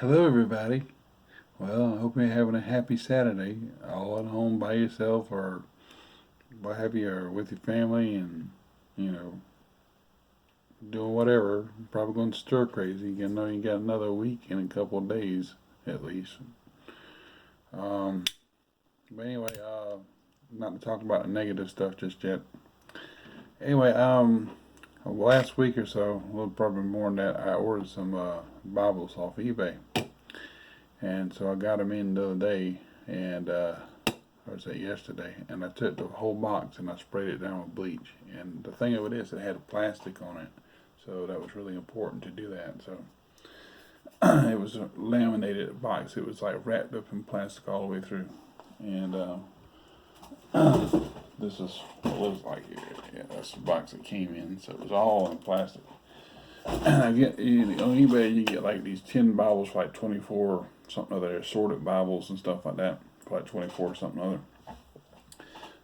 Hello, everybody. Well, I hope you're having a happy Saturday, all at home by yourself, or what have you, or with your family, and you know, doing whatever. Probably going stir crazy. You know, you got another week in a couple of days at least. Um, but anyway, not to talk about the negative stuff just yet. Anyway, last week or so, a little probably more than that, I ordered some Bibles off eBay, and so I got them in the other day, and or was that yesterday, and I took the whole box and I sprayed it down with bleach. And the thing of it is, it had plastic on it, so that was really important to do that. So it was a laminated box. It was like wrapped up in plastic all the way through. And this is what it looks like here. Yeah, that's the box it came in. So it was all in plastic. And I get on eBay, you get like these 10 Bibles for like 24 something other, assorted Bibles and stuff like that for like 24 something other.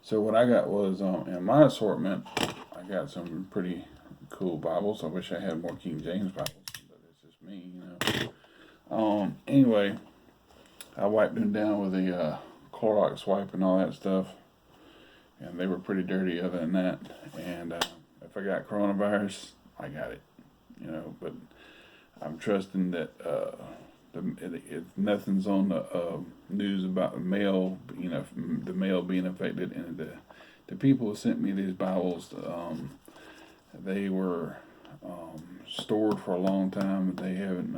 So what I got was in my assortment, I got some pretty cool Bibles. I wish I had more King James Bibles, but it's just me, Anyway, I wiped them down with a Clorox wipe and all that stuff, and they were pretty dirty. Other than that, and if I got coronavirus, I got it, But I'm trusting that if nothing's on the news about the mail, the mail being affected, and the people who sent me these Bibles, they were stored for a long time. They haven't.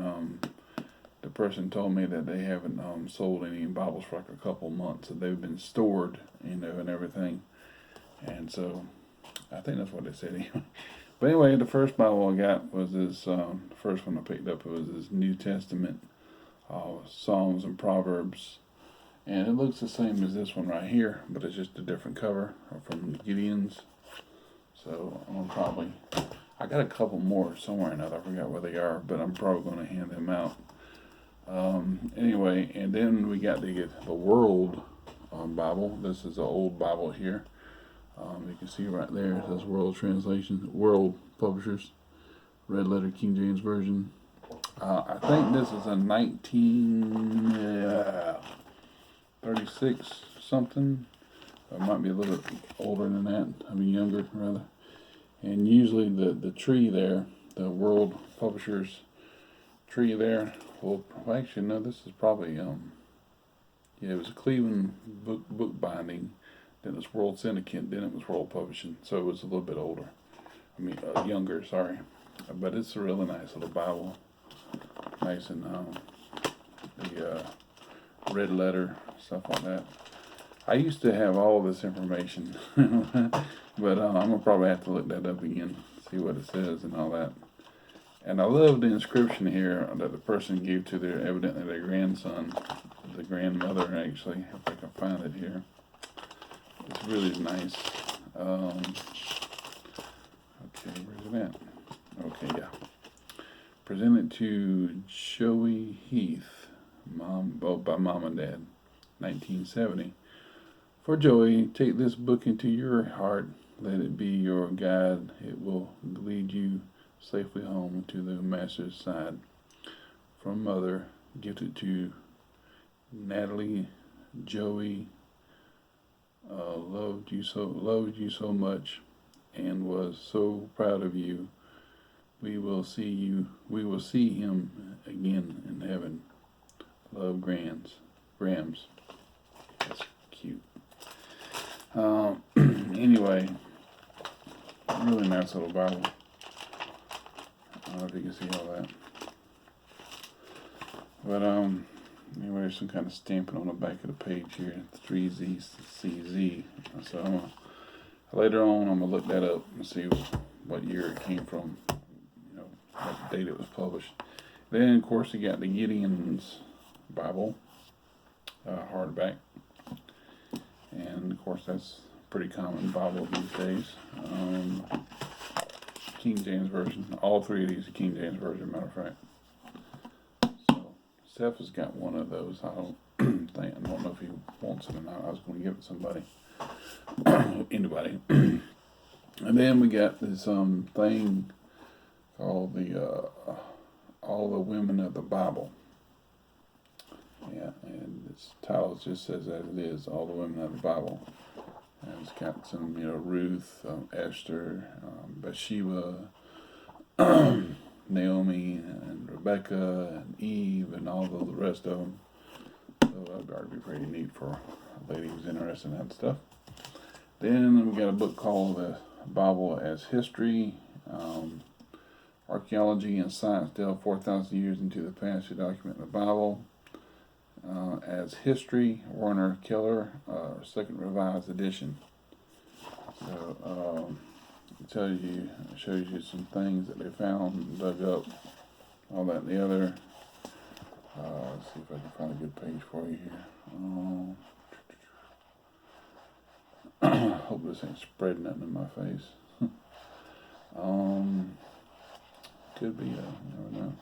The person told me that they haven't sold any Bibles for like a couple months. So they've been stored, and everything. And so I think that's what they said anyway. But anyway, the first Bible I got was this. The first one I picked up was this New Testament, Psalms and Proverbs, and it looks the same as this one right here, but it's just a different cover from Gideon's. So I got a couple more somewhere or another. I forgot where they are, but I'm probably going to hand them out. Anyway, and then we got the World Bible. This is an old Bible here. You can see right there, it says World Translation, World Publishers, Red Letter King James Version. I think this is a 1936 something. It might be a little bit older than that. I mean, younger rather. And usually the tree there, the World Publishers tree there. Well, actually, no. This is probably it was a Cleveland book binding. Then it was World Syndicate. Then it was World Publishing. So it was a little bit older. I mean, younger. Sorry, but it's a really nice little Bible. Nice and the red letter stuff like that. I used to have all this information, but I'm gonna probably have to look that up again, see what it says and all that. And I love the inscription here that the person gave to evidently their grandson, the grandmother actually, if I can find it here. It's really nice. Okay, where's it at? Okay, yeah. Presented to Joey Heath, by Mom and Dad, 1970. For Joey, take this book into your heart. Let it be your guide. It will lead you safely home to the Master's side. From Mother, gifted to Natalie. Joey loved you so much, and was so proud of you. We will see him again in heaven. Love, Grams. That's cute. Anyway, really nice little Bible. I don't know if you can see all that. But anyway, there's some kind of stamping on the back of the page here. 3ZCZ. So later on, I'm gonna look that up and see what year it came from. What date it was published. Then, of course, you got the Gideon's Bible, hardback, and of course that's a pretty common Bible these days. King James Version. All three of these are King James Version, matter of fact. So Seth has got one of those. I don't know if he wants it or not. I was going to give it to somebody, anybody. And then we got this thing called the All the Women of the Bible. Yeah, and its title just says as it is, all the women of the Bible. And it's got some, Ruth, Esther, Bathsheba, Naomi, and Rebecca, and Eve, and all the rest of them. So that would be pretty neat for a lady who's interested in that stuff. Then we got a book called The Bible as History. Archaeology and science delve 4,000 years into the past to document the Bible. As History, Warner Keller, second revised edition. So it shows you some things that they found, dug up, all that and the other. Let's see if I can find a good page for you here. Hope this ain't spreading nothing in my face. Could be, you never know.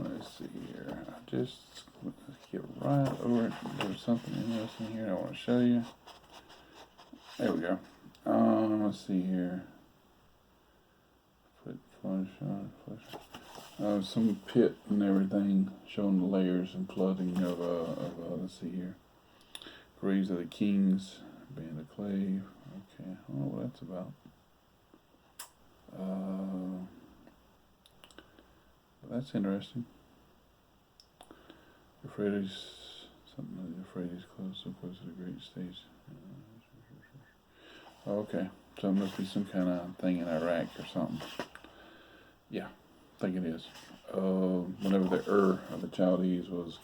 Let's see here. Let's get right over it. There's something interesting here I want to show you. There we go. Let's see here. Some pit and everything, showing the layers and flooding of let's see here. Graves of the Kings, Band of Clay. Okay, I don't know what that's about. That's interesting. Euphrates, something like Euphrates close, so close to the great stage. Okay, so it must be some kind of thing in Iraq or something. Yeah, I think it is. Whenever the of the Chaldees was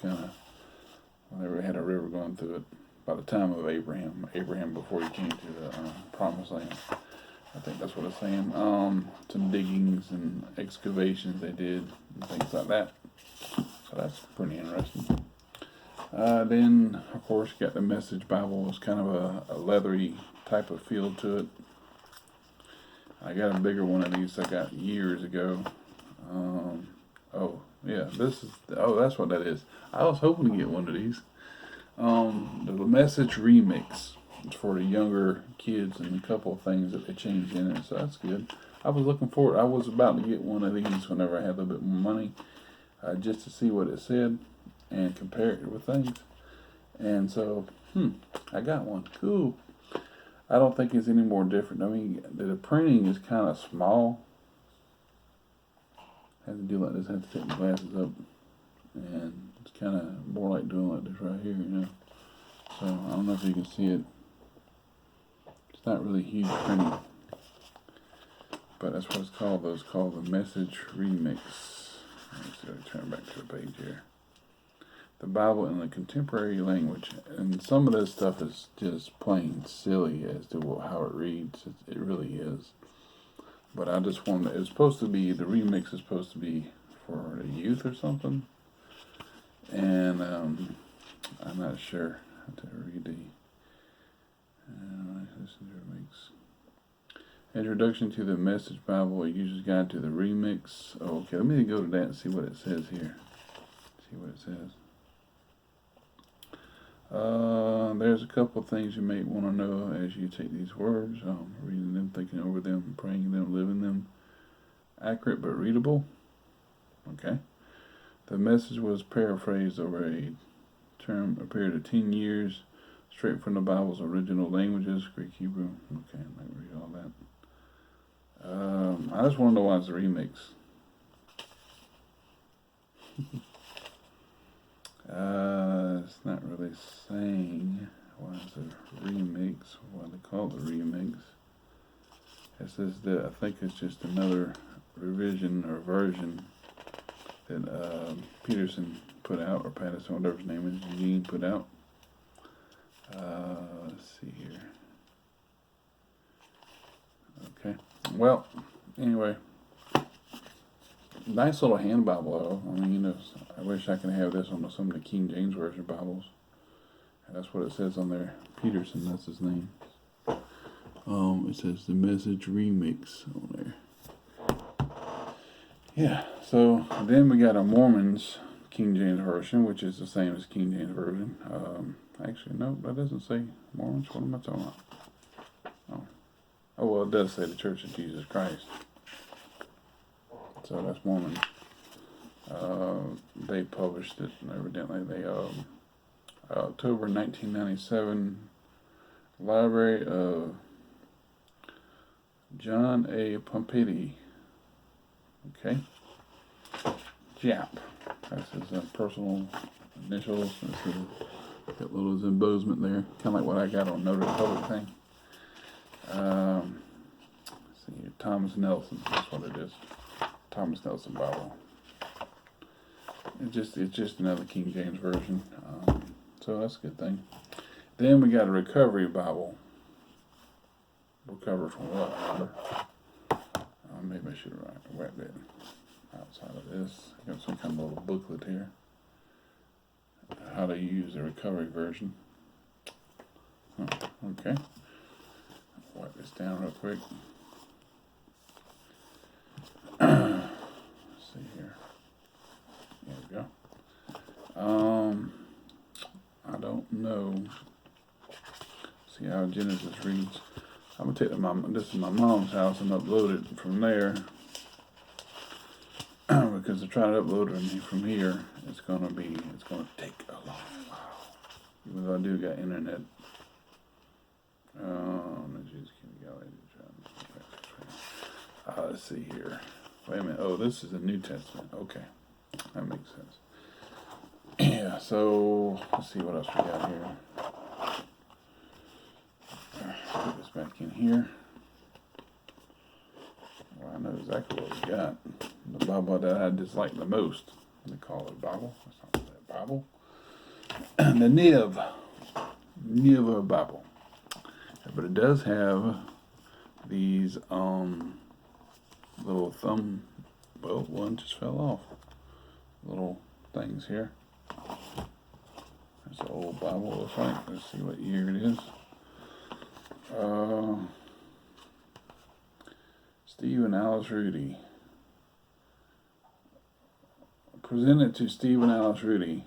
whenever they had a river going through it, by the time of Abraham before he came to the Promised Land. I think that's what it's saying. Some diggings and excavations they did, and things like that. So that's pretty interesting. Then, of course, you got the Message Bible. It's kind of a leathery type of feel to it. I got a bigger one of these I got years ago. That's what that is. I was hoping to get one of these. The Message Remix. It's for the younger kids and a couple of things that they changed in it, so that's good. I was looking for it. I was about to get one of these whenever I had a little bit more money, just to see what it said and compare it with things. And so, I got one. Cool. I don't think it's any more different. I mean, the printing is kind of small. I have to do like this. I have to take my glasses up, and it's kind of more like doing like this right here, So I don't know if you can see it. It's not really huge printing, but that's what it's called. It's called the Message Remix. Let's see, I'll turn back to the page here. The Bible in the contemporary language, and some of this stuff is just plain silly as to how it reads. It really is. But I just wanted. It's supposed to be the remix is supposed to be for the youth or something, and I'm not sure how to read the. Listen to remix. Introduction to the Message Bible, a user's guide to the remix. Oh, okay, let me go to that and see what it says here. See what it says. There's a couple of things you may want to know as you take these words, reading them, thinking over them, praying them, living them. Accurate but readable. Okay. The message was paraphrased over a period of 10 years, straight from the Bible's original languages, Greek, Hebrew. Okay, I might read all that. I just want to know why it's a remix. It's not really saying why it's a remix, why they call it a remix. It says that I think it's just another revision or version that Peterson put out, or Patterson, whatever his name is, Eugene put out. Let's see here. Okay. Well, anyway. Nice little hand Bible, though. I mean, I wish I could have this on some of the King James Version Bibles. And that's what it says on there. Peterson, that's his name. It says the Message Remix on there. Yeah, so then we got a Mormon's King James Version, which is the same as King James Version. Actually, no, that doesn't say Mormons. What am I talking about? Oh, well, it does say the Church of Jesus Christ. So that's Mormon. They published it, and evidently they October 1997, Library of John A. Pompidi. Okay. Jap. That's his personal initials. This is got a little embossment there, kind of like what I got on Notre Public thing. Let's see here, Thomas Nelson. That's what it is. Thomas Nelson Bible. It's just another King James version. So that's a good thing. Then we got a recovery Bible. Recover from what? Maybe I should write that outside of this. I got some kind of little booklet here. How to use the recovery version. Okay. Wipe this down real quick. Let's see here. There we go. I don't know. See how Genesis reads. I'm gonna take this to my mom's house and upload it from there. Because to try to upload it from here, it's gonna take a long while. Even though I do got internet. Let's see here. Wait a minute. Oh, this is the New Testament. Okay, that makes sense. Yeah. So let's see what else we got here. Put this back in here. Well, I know exactly what we got. The Bible that I dislike the most. They call it Bible. That's not that Bible. The Niv Bible. But it does have these little one just fell off. Little things here. There's an old Bible, looks like. Let's see what year it is. Stephen Alice Rudy. Presented to Stephen Alice Rudy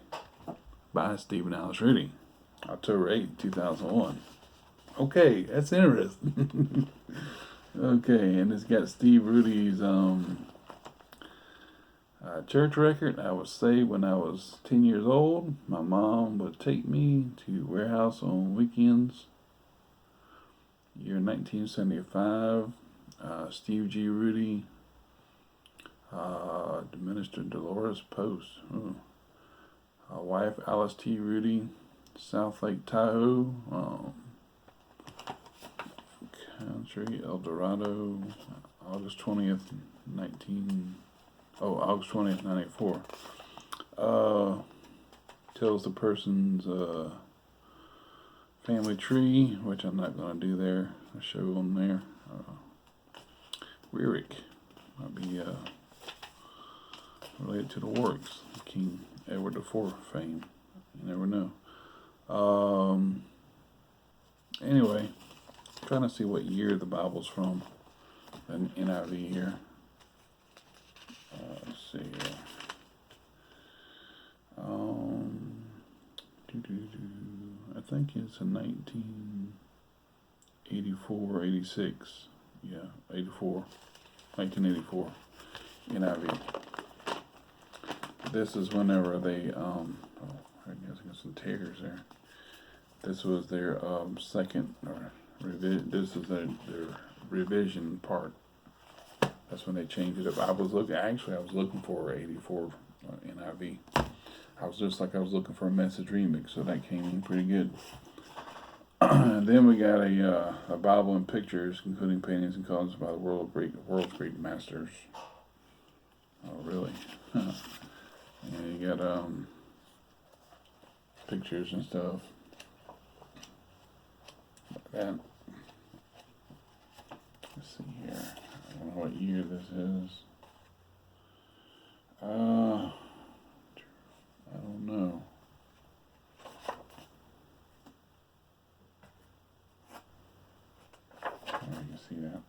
by Stephen Alice Rudy, October 8, 2001. Okay, that's interesting. Okay, and it's got Steve Rudy's church record. I was saved when I was 10 years old. My mom would take me to warehouse on weekends. Year 1975. Steve G. Rudy. Minister Dolores Post. Wife Alice T. Rudy. South Lake Tahoe. Country El Dorado. August 20th, 94. Tells the person's family tree, which I'm not going to do there. I show on there. Weirick might be related to the Warwicks, King Edward IV fame. You never know. Anyway, trying to see what year the Bible's from. An NIV here. Let's see here. I think it's a 1984, 86. Yeah, 1984 NIV. This is whenever they, I guess I got some tears there. This was their second, or this is their revision part. That's when they changed it up. I was looking for 84 NIV. I was looking for a message remix, so that came in pretty good. And then we got a Bible and pictures, including paintings and colors by the world's great masters. Oh, really? And you got pictures and stuff like that. Let's see here. I don't know what year this is. I don't know. You can see that.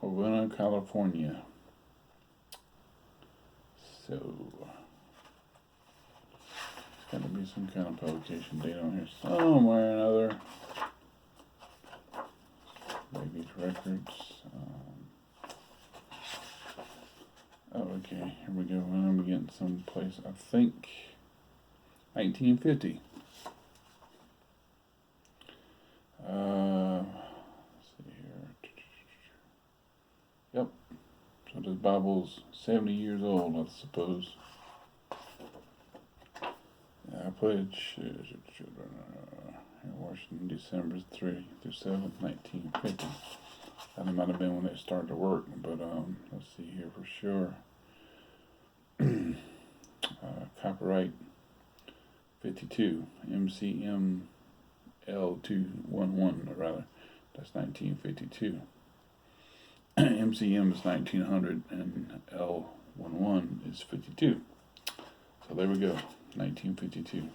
Covina, California. So, it's got to be some kind of publication date on here somewhere or another. Baby's records. Oh, okay, here we go. I'm getting someplace, I think 1950. Let's see here. Yep. So this Bible's 70 years old, I suppose. I pledge in Washington, December 3 through 7, 1950. That might have been when they started to work, but let's see here for sure. Copyright 52, MCM L211, or rather, that's 1952. MCM is 1900 and L11 is 52. So there we go, 1952.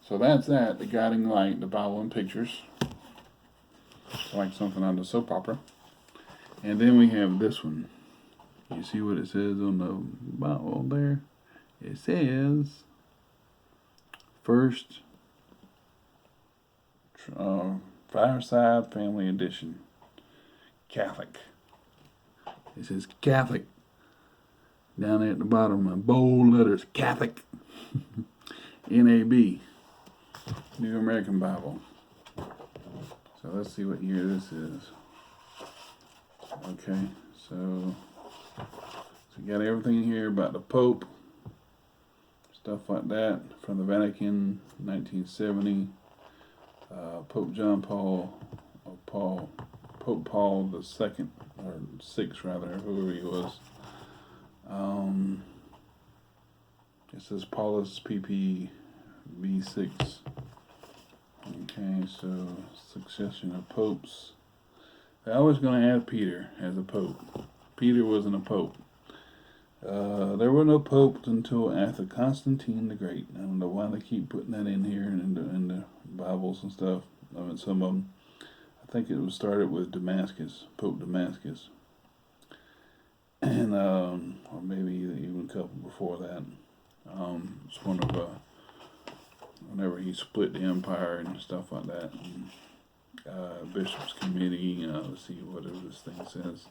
So that's that, the guiding light, the Bible and pictures. It's like something out of a soap opera. And then we have this one. You see what it says on the Bible there? It says First Fireside Family Edition. Catholic. It says Catholic. Down there at the bottom in bold letters, Catholic. NAB. New American Bible. So let's see what year this is. Okay, so we got everything here about the Pope, stuff like that, from the Vatican, 1970. Pope John Paul, Pope Paul the Second, or Sixth rather, whoever he was. It says Paulus PP B6. Okay, so succession of popes. They're always going to add Peter as a pope. Peter wasn't a pope. There were no popes until after Constantine the Great. I don't know why they keep putting that in here and in the Bibles and stuff. I mean, some of them. I think it was started with Damascus, Pope Damascus, and or maybe even a couple before that. It's one of whenever he split the empire and stuff like that. And, Bishop's Committee. Let's see what this thing says.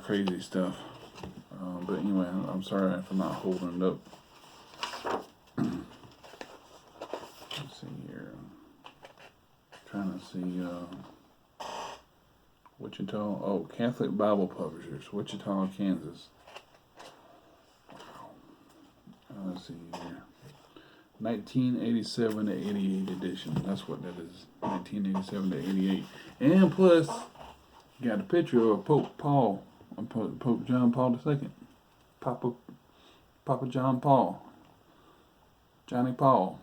Crazy stuff. But anyway, I'm sorry for not holding it up. Let's see here. Trying to see Wichita. Oh, Catholic Bible Publishers, Wichita, Kansas. Let's see here. 1987 to 88 edition. That's what that is. 1987 to 88. And plus, you got a picture of Pope Paul, Pope John Paul II. Papa John Paul. Johnny Paul,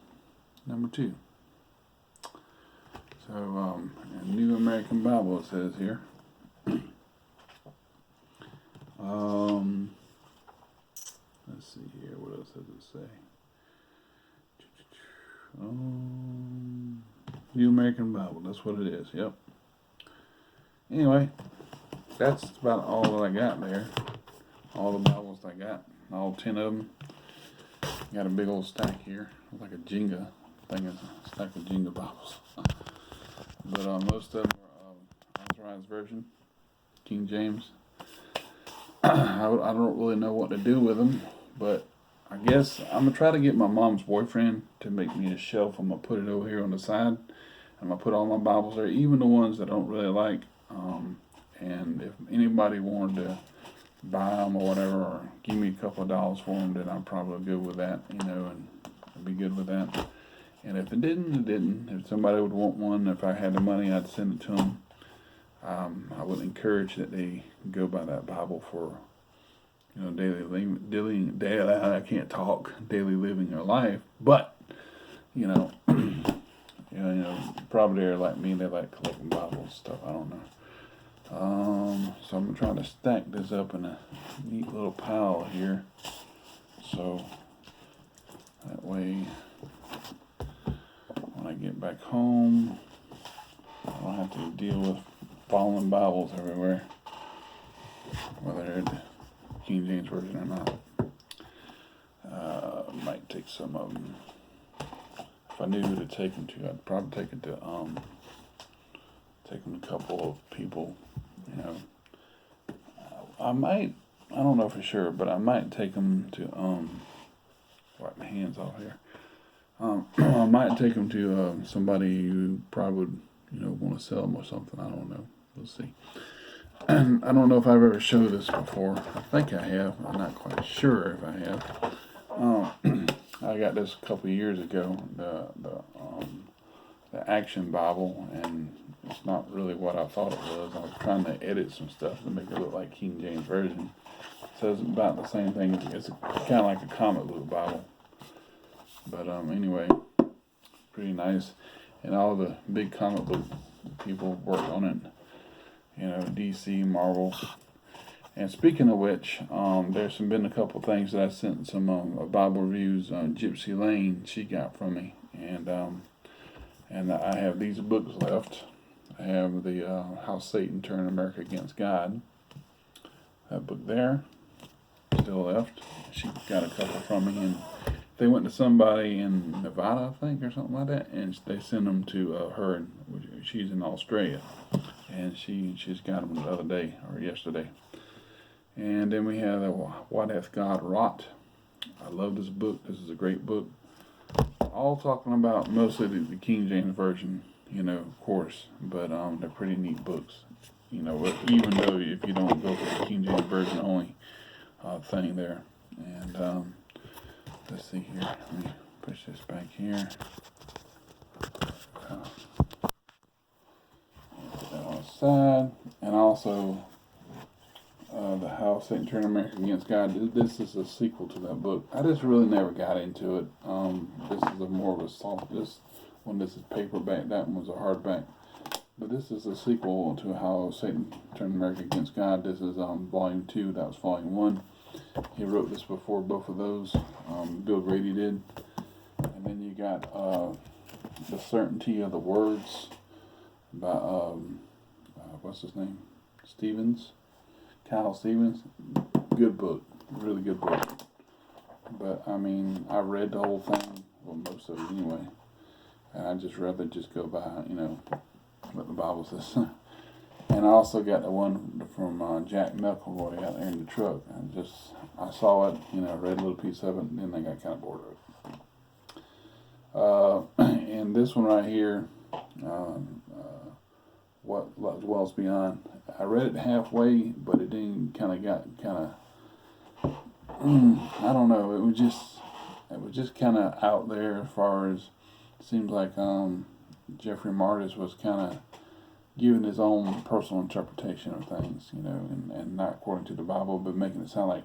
number 2. So, New American Bible, it says here. Let's see here. What else does it say? New American Bible. That's what it is. Yep. Anyway, that's about all that I got there. All the Bibles I got. All 10 of them. Got a big old stack here. Like a Jenga thing. A stack of Jenga Bibles. But most of them are authorized version. King James. I don't really know what to do with them. But I guess I'm going to try to get my mom's boyfriend to make me a shelf. I'm going to put it over here on the side. I'm going to put all my Bibles there, even the ones that I don't really like. And if anybody wanted to buy them or whatever, or give me a couple of dollars for them, then I'm probably good with that, and I'd be good with that. And if it didn't, it didn't. If somebody would want one, if I had the money, I'd send it to them. I would encourage that they go by that Bible for daily I can't talk, daily living their life. But, probably they're like me, they like collecting Bibles and stuff. I don't know. So I'm trying to stack this up in a neat little pile here. So that way, when I get back home, I don't have to deal with falling Bibles everywhere, whether it's King James Version or not. Might take some of them. If I knew who to take them to, I'd probably take them to a couple of people, I might, I don't know for sure, but I might take them to, wipe my hands off here. I might take them to somebody who probably would, want to sell them or something. I don't know. We'll see. And I don't know if I've ever showed this before. I think I have. I'm not quite sure if I have. I got this a couple of years ago, the Action Bible, and it's not really what I thought it was. I was trying to edit some stuff to make it look like King James Version. So it's about the same thing. It's kind of like a comic book Bible. But anyway, pretty nice. And all the big comic book people worked on it. DC, Marvel. And speaking of which, there's been a couple things that I sent some Bible reviews. Gypsy Lane, she got from me, and I have these books left. I have the How Satan Turned America Against God. That book there, still left. She got a couple from me, and they went to somebody in Nevada, I think, or something like that, and they sent them to her. She's in Australia, and she's got them the other day or yesterday. And then we have What Hath God Wrought. I love this book. This is a great book. All talking about mostly the King James Version, of course, but they're pretty neat books. Even though if you don't go for the King James Version only thing there. And let's see here. Let me push this back here. Put that on the side. And also the How Satan Turned America Against God. This is a sequel to that book. I just really never got into it. This is more of a soft. This is paperback. That one was a hardback. But this is a sequel to How Satan Turned America Against God. This is volume 2. That was volume 1. He wrote this before both of those. Bill Grady did. And then you got The Certainty of the Words by what's his name? Kyle Stevens. Good book. Really good book. But I read the whole thing. Well, most of it anyway. And I'd just rather just go by, what the Bible says. And I also got the one from Jack McElroy out there in the truck. I saw it, read a little piece of it, and then I got kind of bored of it. And this one right here, What Dwells Beyond. I read it halfway, but it didn't I don't know. It was just kind of out there as far as it seems like Jeffrey Martis was kind of giving his own personal interpretation of things, and not according to the Bible, but making it sound like.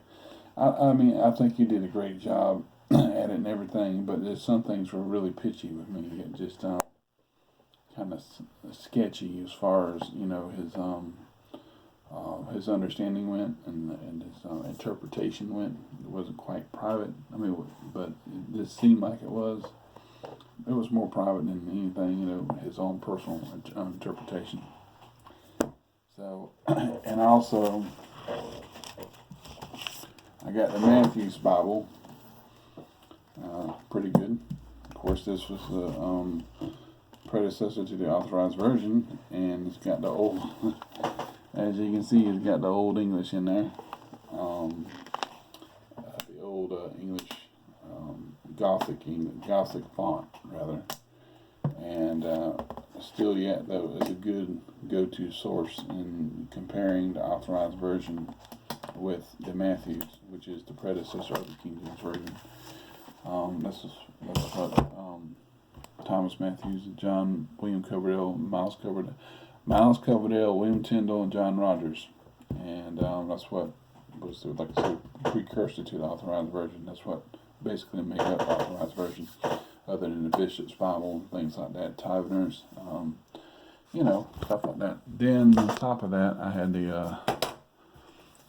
I think he did a great job at it and everything, but there's some things were really pitchy with me. It just kind of sketchy as far as his understanding went and his interpretation went. It wasn't quite private. But it just seemed like it was. It was more private than anything. His own personal interpretation. So, and also, I got the Matthew's Bible. Pretty good. Of course, this was the predecessor to the Authorized Version, and it's got the old, as you can see, it's got the Old English in there. The old English, Gothic font, rather. And still yet, though, is a good go-to source in comparing the Authorized Version with the Matthews, which is the predecessor of the King James Version. This is what Thomas Matthews, John William Coverdale, Miles Coverdale, William Tyndale, and John Rogers. And that's what was, like I said, precursor to the Authorized Version. That's what basically made up the Authorized Version, other than the Bishop's Bible and things like that, Tithers, stuff like that. Then on top of that, I had the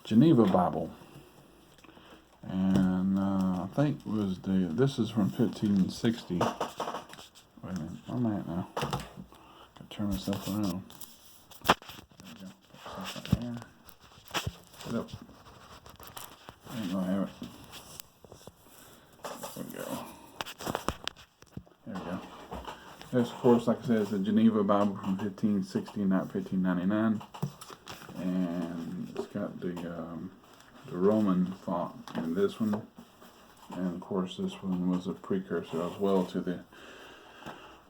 Geneva Bible. And I think this is from 1560. Wait a minute, I'm at now. Gotta turn myself around. There we go. Put stuff right there. Get up. I ain't gonna have it. There we go. There we go. This, of course, like I said, is the Geneva Bible from 1560, not 1599. And it's got the the Roman font in this one, and of course this one was a precursor as well to the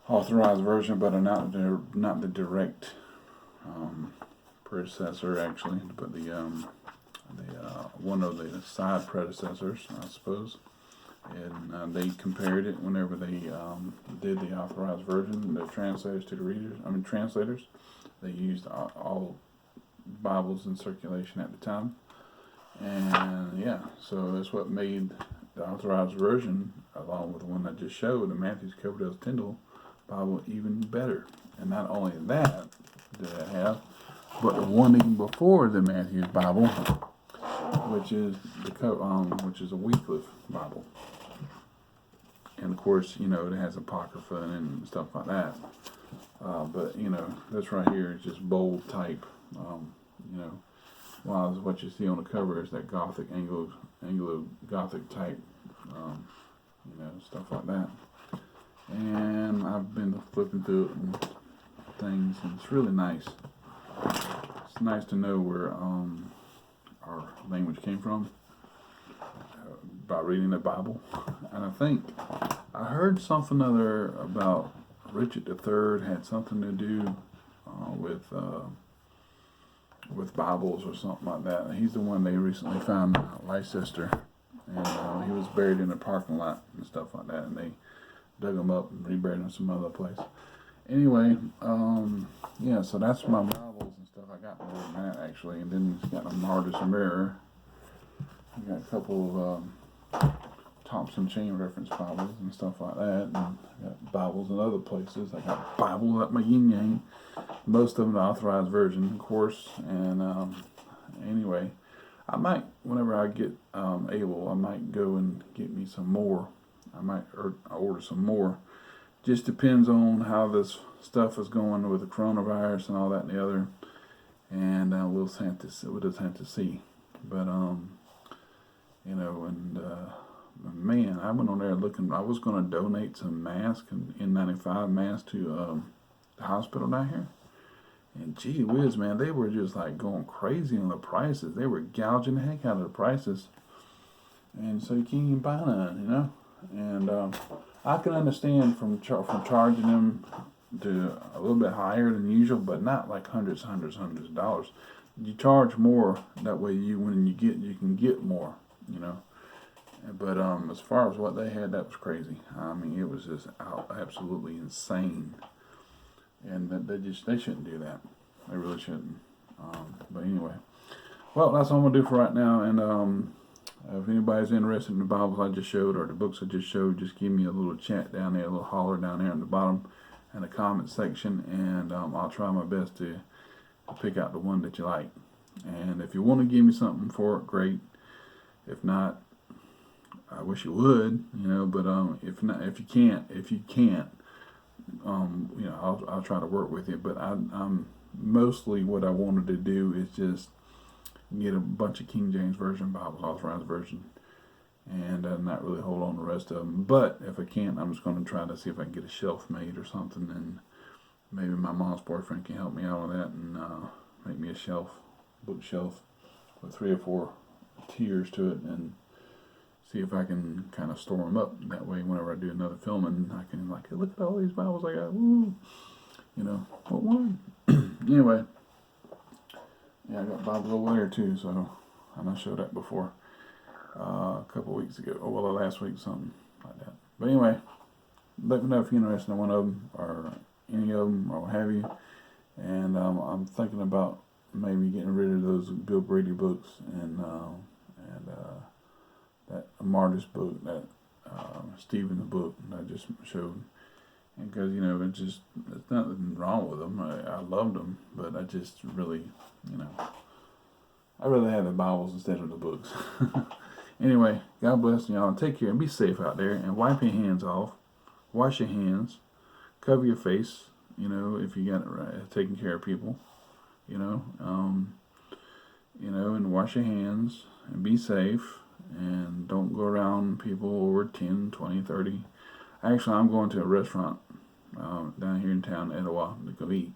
Authorized Version, but not the direct predecessor actually, but the one of the side predecessors, I suppose. And they compared it whenever they did the Authorized Version. The translators to the translators, they used all Bibles in circulation at the time, and yeah, so that's what made the Authorized Version, along with the one I just showed, the Matthew's Coverdale's Tyndale Bible, even better. And not only that did it have, but the one even before the Matthew's Bible, which is a Wycliffe Bible, and of course, it has Apocrypha and stuff like that. But this right here is just bold type. While what you see on the cover is that Gothic Anglo Gothic type, stuff like that. And I've been flipping through it and things, and it's really nice. It's nice to know where our language came from by reading the Bible. And I think I heard something other about Richard III had something to do with Bibles or something like that. He's the one they recently found in Leicester, and he was buried in a parking lot and stuff like that, and they dug him up and reburied him some other place. Anyway, so that's my Bibles and stuff. I got more than that actually, and then he's got a Artist Mirror. I got a couple of Thompson Chain Reference Bibles and stuff like that, and I got Bibles in other places. I got Bibles at my yin yang. Most of them the Authorized Version, of course. And anyway, I might, whenever I get able, I might go and get me some more. I might order some more. Just depends on how this stuff is going with the coronavirus and all that and the other. And we'll just have to see. But man, I went on there looking. I was going to donate some masks and N95 masks to the hospital down here. And gee whiz, man, they were just like going crazy on the prices. They were gouging the heck out of the prices. And so you can't even buy none, And I can understand from charging them to a little bit higher than usual, but not like hundreds of dollars. You charge more, that way you can get more, But as far as what they had, that was crazy. I mean, it was just absolutely insane. And they shouldn't do that. They really shouldn't. But anyway, well, that's all I'm gonna do for right now. And if anybody's interested in the Bibles I just showed or the books I just showed, just give me a little chat down there, a little holler down there in the bottom in the comment section, and I'll try my best to pick out the one that you like. And if you want to give me something for it, great. If not, I wish you would, But if not, if you can't. I'll try to work with you, but I'm mostly what I wanted to do is just get a bunch of King James Version Bibles, Authorized Version, and not really hold on to the rest of them. But if I can't, I'm just going to try to see if I can get a shelf made or something, and maybe my mom's boyfriend can help me out with that and make me a bookshelf with 3 or 4 tiers to it, and see if I can kind of store them up. That way, whenever I do another filming, I can hey, look at all these Bibles I got. Woo! What one? Anyway, yeah, I got Bibles over there too. So I showed that before a couple weeks ago. Last week, something like that. But anyway, let me know if you're interested in one of them or any of them or what have you. And I'm thinking about maybe getting rid of those Bill Brady books and that Martyrs book, that Stephen the book that I just showed. And because, there's nothing wrong with them. I loved them, but I just really, I'd rather have the Bibles instead of the books. Anyway, God bless y'all, and take care and be safe out there, and wipe your hands off, wash your hands, cover your face, if you got it right, taking care of people, and wash your hands and be safe. And don't go around people over 10, 20, 30. Actually, I'm going to a restaurant down here in town, Etowah, to go eat.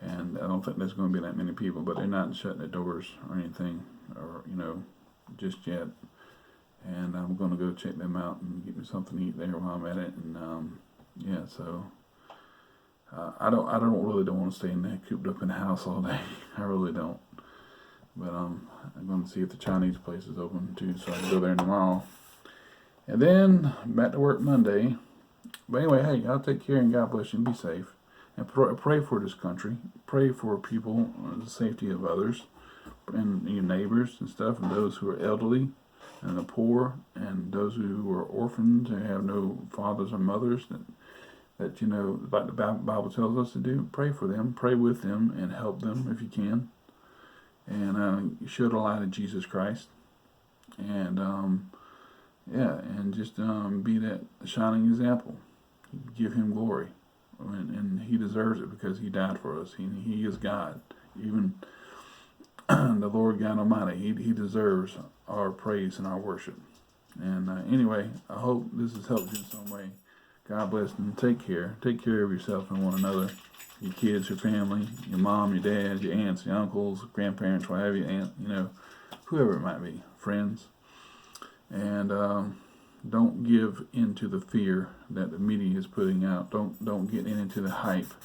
And I don't think there's going to be that many people, but they're not shutting the doors or anything, or just yet. And I'm going to go check them out and get me something to eat there while I'm at it. And yeah, so I don't really don't want to stay in there cooped up in the house all day. I really don't. But I'm going to see if the Chinese place is open too, so I can go there tomorrow. And then back to work Monday. But anyway, hey, I'll take care and God bless you and be safe. And pray for this country. Pray for people, the safety of others, and your neighbors and stuff, and those who are elderly, and the poor, and those who are orphans and have no fathers or mothers. That like the Bible tells us to do. Pray for them, pray with them, and help them if you can. And show the light of Jesus Christ. And and just be that shining example. Give him glory. And he deserves it because he died for us. He is God. Even the Lord God Almighty, he deserves our praise and our worship. And anyway, I hope this has helped you in some way. God bless and take care. Take care of yourself and one another. Your kids, your family, your mom, your dad, your aunts, your uncles, grandparents, what have you, whoever it might be, friends. And don't give into the fear that the media is putting out. Don't get into the hype